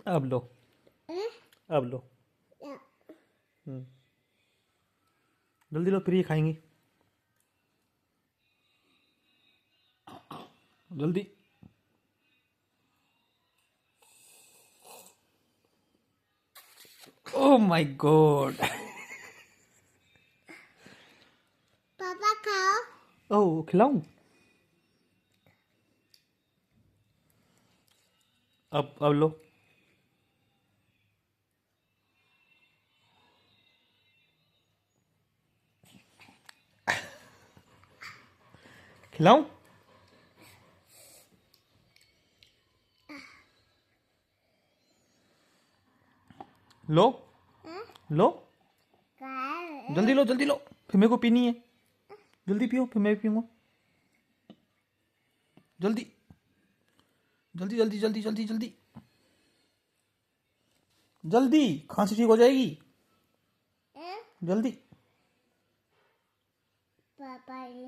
अब लो। अब लो। जल्दी लो, फिर ये खाएंगी। जल्दी। Oh my God. पापा खाओ। ओह, खिलाऊं? अब लो। खिलाऊं? लो। लो। जल्दी लो, जल्दी लो, फिर मेरे को पीनी है। जल्दी पियो, फिर मैं भी पीऊंगा। जल्दी जल्दी जल्दी जल्दी जल्दी जल्दी जल्दी, खांसी ठीक हो जाएगी। जल्दी। पापा ये